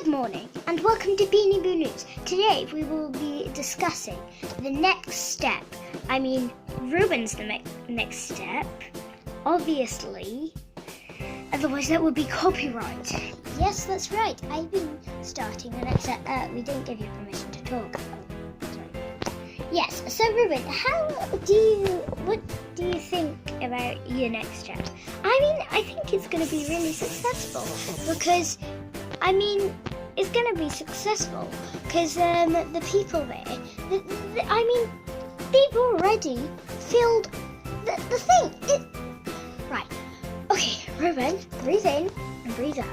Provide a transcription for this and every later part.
Good morning and welcome to Beanie Boo News. Today we will be discussing the next step. Ruben's the next step, obviously. Otherwise that would be copyright. Yes, that's right. I've been starting the next step. We didn't give you permission to talk. Oh, sorry. Yes, so Ruben, what do you think about your next step? I think it's going to be really successful because it's going to be successful because the people there, they've already filled the thing. Right. Okay, Ruben, breathe in and breathe out.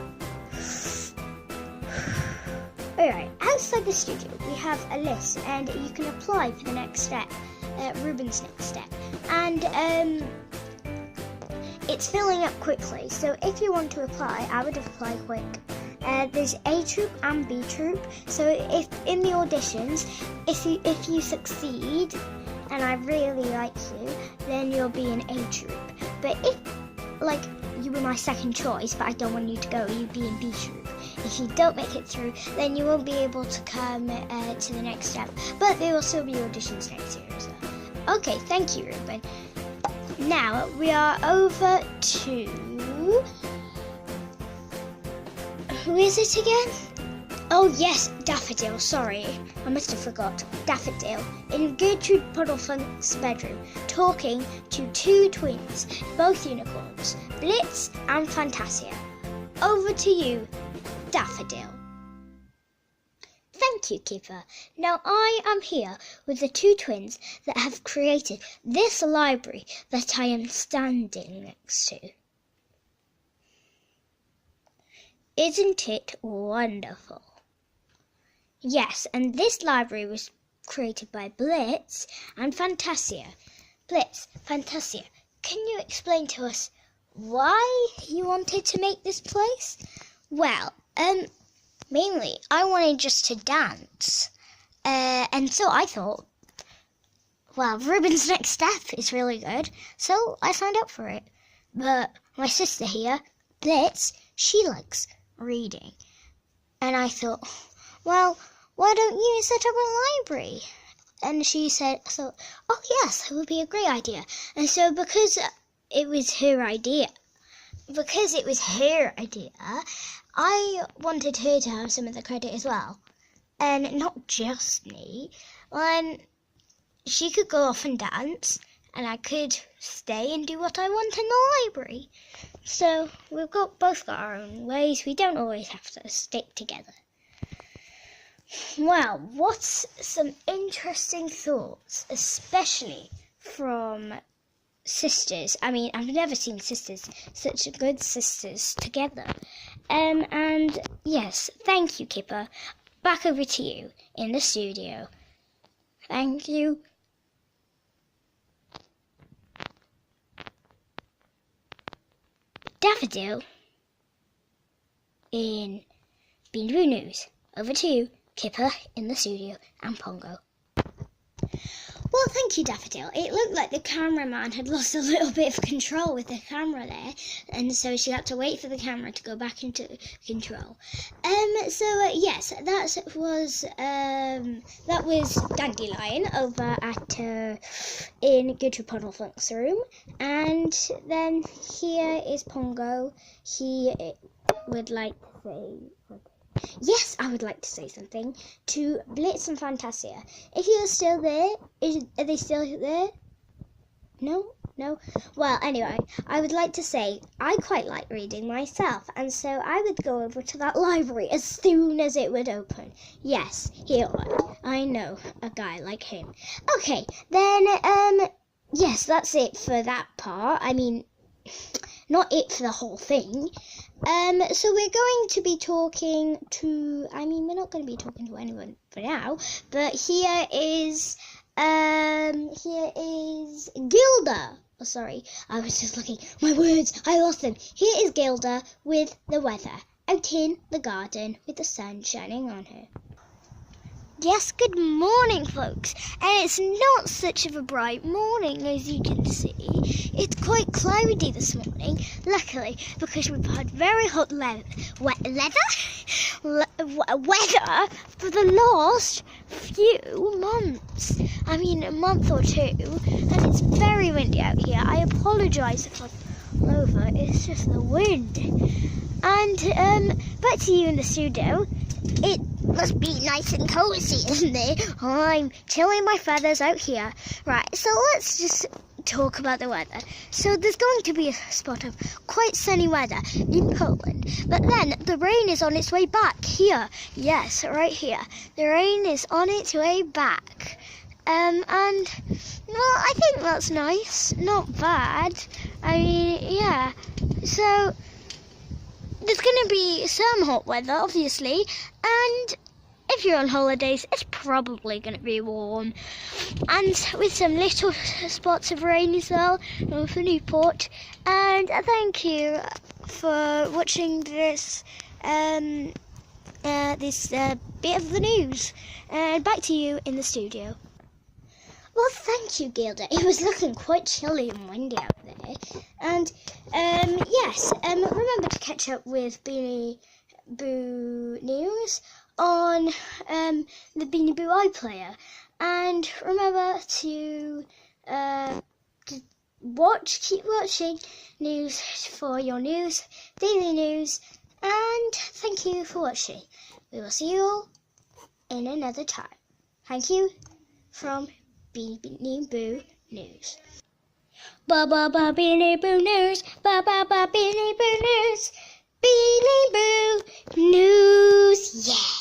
Alright, outside the studio we have a list and you can apply for the next step, Ruben's next step. And it's filling up quickly, so if you want to apply, I would apply quick. There's A troop and B troop, so if in the auditions, if you succeed and I really like you, then you'll be in A troop. But if you were my second choice, but I don't want you to go, you'd be in B troop. If you don't make it through, then you won't be able to come to the next step. But there will still be auditions next year as well. Okay, thank you, Ruben. Now we are over to... Who is it again? Oh yes, Daffodil, sorry. I must have forgot. Daffodil, in Gertrude Puddlefunk's bedroom, talking to two twins, both unicorns, Blitz and Fantasia. Over to you, Daffodil. Thank you, Keeper. Now I am here with the two twins that have created this library that I am standing next to. Isn't it wonderful? Yes, and this library was created by Blitz and Fantasia. Blitz, Fantasia, can you explain to us why you wanted to make this place? Well, mainly I wanted just to dance. And so I thought, well, Ruben's next step is really good, so I signed up for it. But my sister here, Blitz, she likes reading. And I thought, well, why don't you set up a library? And she said, oh yes, it would be a great idea. And so because it was her idea, I wanted her to have some of the credit as well. And not just me. She could go off and dance, and I could stay and do what I want in the library. So we've both got our own ways. We don't always have to stick together. Well, what's some interesting thoughts, especially from sisters? I've never seen sisters, such good sisters together. And yes, thank you, Kipper. Back over to you in the studio. Thank you. Daffodil in Beanie Boo News. Over to you, Kipper in the studio, and Pongo. Well, thank you, Daffodil. It looked like the cameraman had lost a little bit of control with the camera there, and so she had to wait for the camera to go back into control. Yes, that was Dandelion over at in Gertrude Puddlefunk's room, and then here is Pongo. He would like to say. Yes, I would like to say something to Blitz and Fantasia. If you're still there, are they still there? No? Well, anyway, I would like to say I quite like reading myself, and so I would go over to that library as soon as it would open. Yes, he would. I know a guy like him. Okay, then, yes, that's it for that part. Not it for the whole thing. So we're going to be talking to, we're not going to be talking to anyone for now, but here is Gilda. Oh, sorry, I was just looking, my words, I lost them. Here is Gilda with the weather, out in the garden with the sun shining on her. Yes, good morning, folks. And it's not such of a bright morning, as you can see. It's quite cloudy this morning, luckily, because we've had very hot weather. weather for the last few months. I mean, a month or two, and it's very windy out here. I apologise if I'm over. It's just the wind. And back to you in the studio. It must be nice and cozy, isn't it? I'm chilling my feathers out here. Right, so let's just talk about the weather. So there's going to be a spot of quite sunny weather in Poland, but then the rain is on its way back here. Yes, right here. The rain is on its way back. And well, I think that's nice. Not bad. I mean, yeah. So there's going to be some hot weather, obviously, and if you're on holidays, it's probably going to be warm. And with some little spots of rain as well, for Newport. And thank you for watching this bit of the news. And back to you in the studio. Well, thank you, Gilda. It was looking quite chilly and windy out there. And yes, remember to catch up with Beanie Boo News on the Beanie Boo iPlayer, and remember to keep watching news for your daily news, and thank you for watching. We will see you all in another time. Thank you from Beanie Boo News. Ba ba ba Beanie Boo News, ba ba ba Beanie Boo News, Beanie Boo News, yeah.